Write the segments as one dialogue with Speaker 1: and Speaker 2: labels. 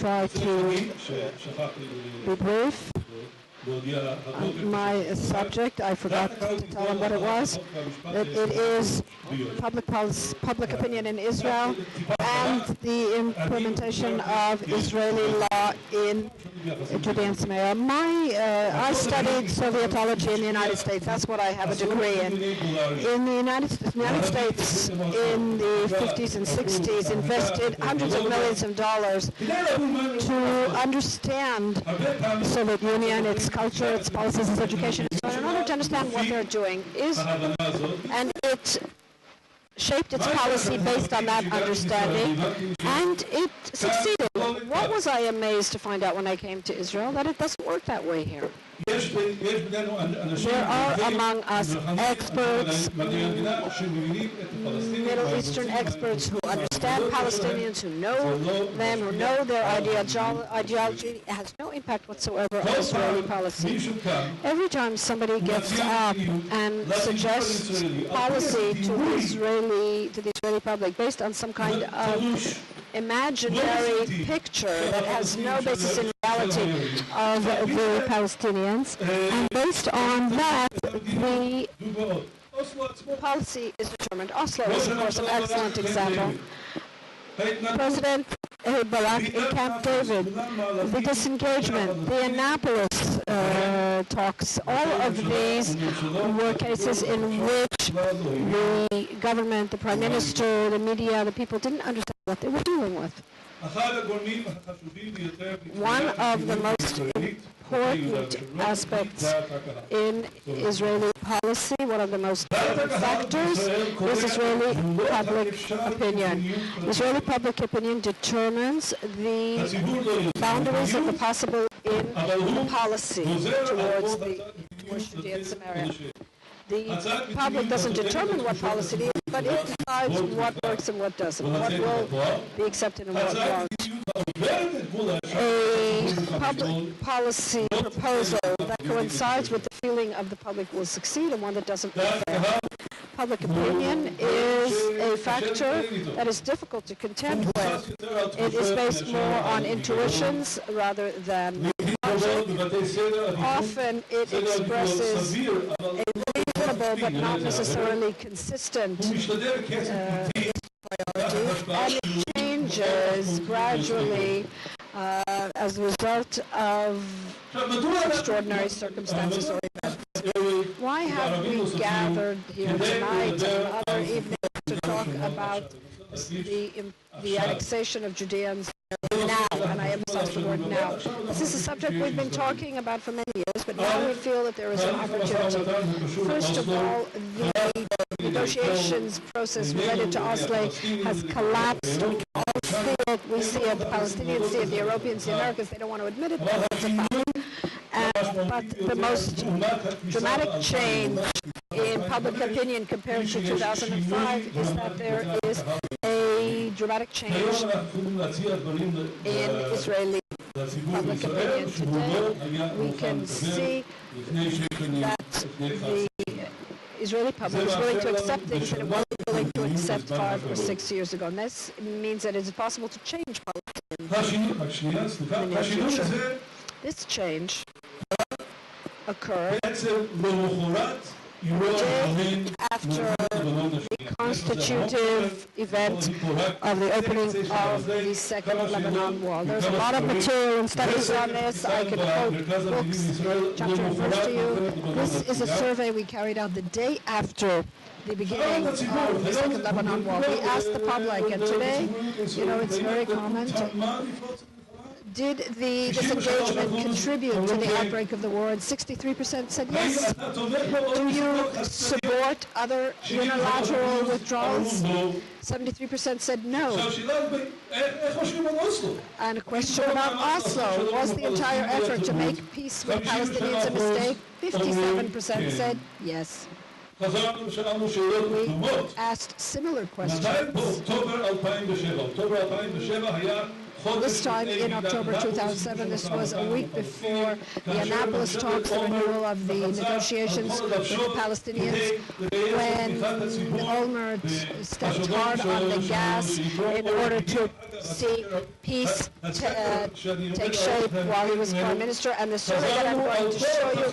Speaker 1: try to be brief. My subject, I forgot to tell him what it was. That it is public opinion in Israel and the implementation of Israeli law in Judea and Samaria. I studied Sovietology in the United States. That's what I have a degree in. In the United States, in the 50s and 60s, invested hundreds of millions of dollars to understand the Soviet Union, its culture, its policies, its education, and so on, in order to understand what they're doing. And it shaped its policy based on that understanding, and it succeeded. What was I amazed to find out when I came to Israel? That it doesn't work that way here. There are among us experts, Middle Eastern experts who understand Palestinians, who know them, who know their ideology. It has no impact whatsoever on Israeli policy. Every time somebody gets up and suggests policy to the Israeli public based on some kind of imaginary picture that has no basis in reality of the Palestinians, and based on that, the policy is determined. Oslo is, of course, an excellent example. President Barak in Camp David, the disengagement, the Annapolis talks, all of these were cases in which the government, the prime minister, the media, the people didn't understand what they were dealing with. One of the most important aspects in Israeli policy, one of the most important factors, is Israeli public opinion. Israeli public opinion determines the boundaries of the possible in policy towards Judea and Samaria. The public doesn't determine what policy it is, but it decides what works and what doesn't, what will be accepted and what won't. A public policy proposal that coincides with the feeling of the public will succeed, and one that doesn't will fail. Public opinion is a factor that is difficult to contend with. It is based more on intuitions rather than logic. Often it expresses a reasonable but not necessarily consistent priority, and it changes gradually as a result of extraordinary circumstances or events. Why have we gathered here tonight and other evenings to talk about the annexation of Judea and Samaria now, and I emphasize the word now? This is a subject we've been talking about for many years, but now we feel that there is an opportunity. First of all, the negotiations process related to Oslo has collapsed. We all see it. We see it. The Palestinians see it. The Europeans, the Americans, they don't want to admit it, but it's a fact. But the most dramatic change in public opinion compared to 2005 is that there is a dramatic change in Israeli public opinion. Today, we can see that the Israeli public is willing to accept things that it wasn't willing to accept 5 or 6 years ago. And this means that it is possible to change policy in the near future. This change occurred day after the constitutive event of the opening of the Second Lebanon Wall. There's a lot of material and studies on this. I can quote books, chapter and verse to you. This is a survey we carried out the day after the beginning of the Second Lebanon Wall. We asked the public, and today, it's very common did the disengagement contribute to the outbreak of the war? And 63% said yes. Do you support other unilateral withdrawals? 73% said no. And a question about Oslo. Was the entire effort to make peace with Palestinians a mistake? 57% said yes. We asked similar questions. This time in October 2007, this was a week before the Annapolis talks, the renewal of the negotiations with the Palestinians, when Olmert stepped hard on the gas in order to see peace take shape while he was Prime Minister. And the survey that I'm going to show you,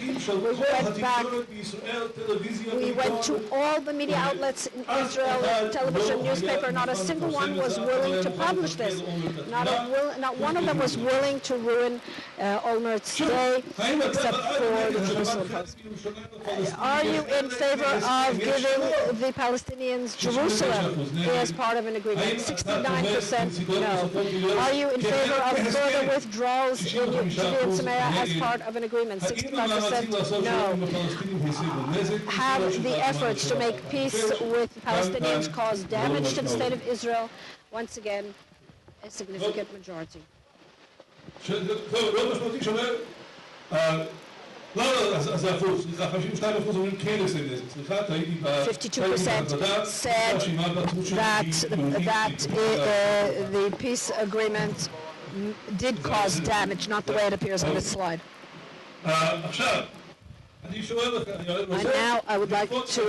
Speaker 1: we went to all the media outlets in Israel, television, newspaper, not a single one was willing to publish this. Not one of them was willing to ruin Olmert's day, except for the Jerusalem Post. Are you in favor of giving the Palestinians Jerusalem as part of an agreement? 69% no. Are you in favor of further withdrawals in Judea and Samaria as part of an agreement? 65% no. Have the efforts to make peace with the Palestinians caused damage to the state of Israel? Once again, a significant majority. 52% said that the peace agreement did cause damage, not the way it appears on this slide. And now I would like to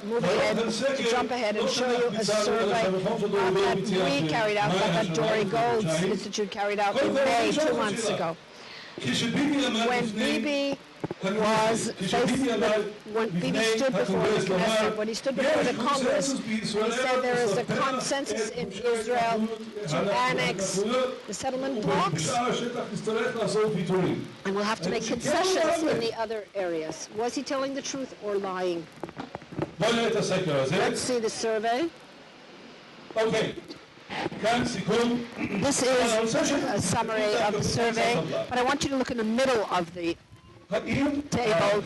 Speaker 1: move ahead, to jump ahead and show you a survey that we carried out, that Dory Gold's Institute carried out in May, 2 months ago. When Bibi stood before the Knesset, when he stood before the Congress, he said there is a consensus in Israel to annex the settlement blocks, and we'll have to make concessions in the other areas. Was he telling the truth or lying? Let's see the survey. Okay. This is a summary of the survey, but I want you to look in the middle of the table.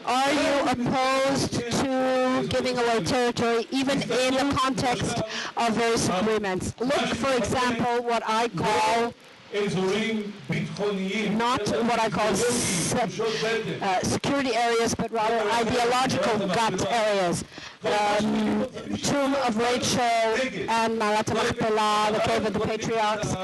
Speaker 1: Are you opposed to giving away territory, even in the context of various agreements? Look, for example, what I call not what I call security areas, but rather ideological gut areas. Tomb of Rachel and Machpela, the Cave of the Patriarchs.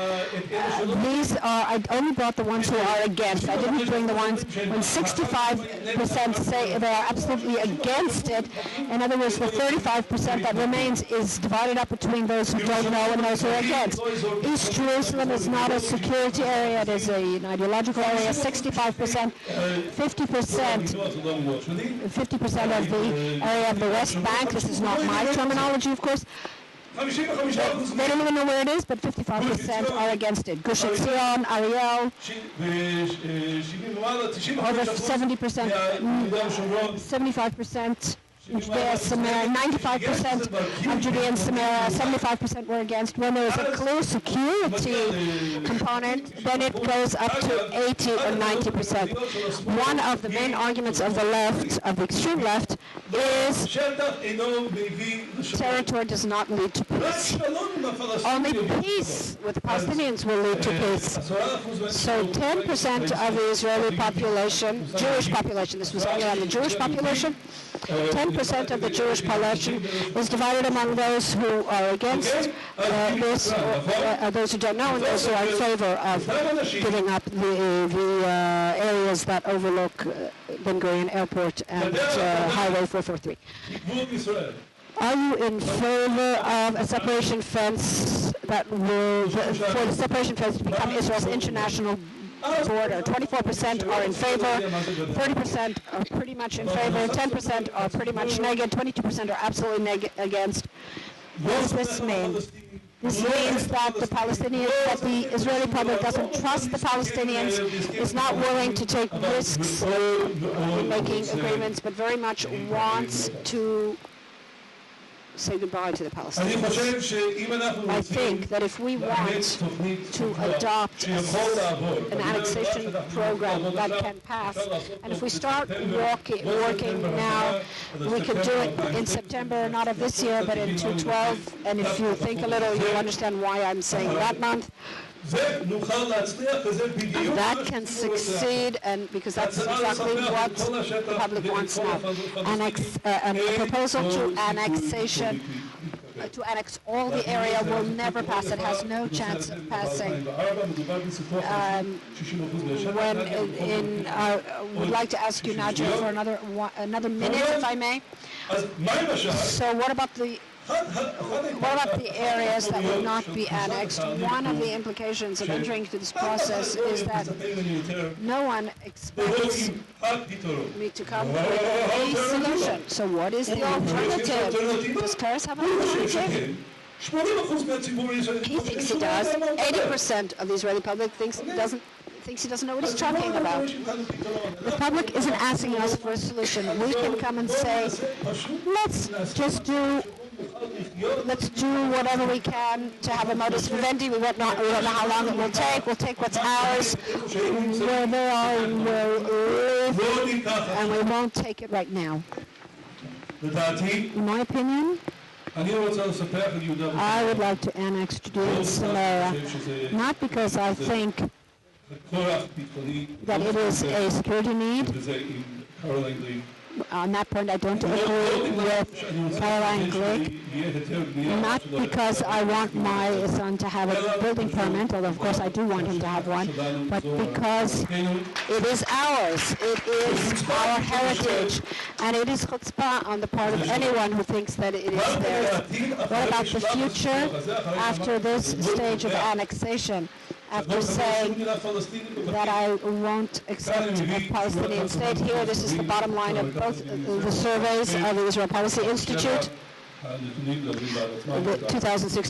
Speaker 1: These are, I only brought the ones who are against. I didn't bring the ones when 65% say they are absolutely against it. In other words, the 35% that remains is divided up between those who don't know and those who are against. East Jerusalem is not a security area, it is an ideological area. 65%, 50% of the area of the West Bank. This is not my terminology, of course. They don't even know where it is, but 55% are against it. Gush Etzion, Ariel, over 70%, 75%. Judea and Samaria, 95% of Judea and Samaria, 75% were against. When there is a clear security component, then it goes up to 80 or 90%. One of the main arguments of the left, of the extreme left, is territory does not lead to peace. Only peace with the Palestinians will lead to peace. So 10% of the Israeli population, Jewish population, this was only on the Jewish population, 10% of the Jewish population is divided among those who are against this, those who don't know, and those who are in favor of giving up the areas that overlook Ben Gurion Airport and Highway 443. Are you in favor of a separation fence that will, for the separation fence to become Israel's international border? 24% are in favor, 30% are pretty much in favor, 10% are pretty much negative, 22% are absolutely against. What does this mean? This means that the Israeli public doesn't trust the Palestinians, is not willing to take risks in making agreements, but very much wants to say goodbye to the Palestinians. I think that if we want to adopt an annexation program that can pass, and if we start working now, we could do it in September, not of this year, but in 2012, and if you think a little, you understand why I'm saying that month. That can succeed, and because that's exactly what the public wants now. A proposal to annexation to annex all the area will never pass. It has no chance of passing. Would like to ask you, Nadia, for another minute, if I may. So what about the areas that will not be annexed? One of the implications of entering into this process is that no one expects me to come with a solution. So what is the alternative? Does Paris have an alternative? He thinks he does. 80% of the Israeli public thinks he doesn't know what he's talking about. The public isn't asking us for a solution. We can come and say, let's do whatever we can to have a modus vivendi. We don't know how long it will take. We'll take what's ours, where they are, we'll live, and we won't take it right now. In my opinion, I would like to annex Judea and Samaria, not because I think that it is a security need. On that point, I don't agree with Caroline Glick, not because I want my son to have a building permit, although of course I do want him to have one, but because it is ours, it is our heritage, and it is chutzpah on the part of anyone who thinks that it is theirs. What about the future after this stage of annexation? After saying that I won't accept a Palestinian state here, this is the bottom line of both the surveys of the Israel Policy Institute, the 2016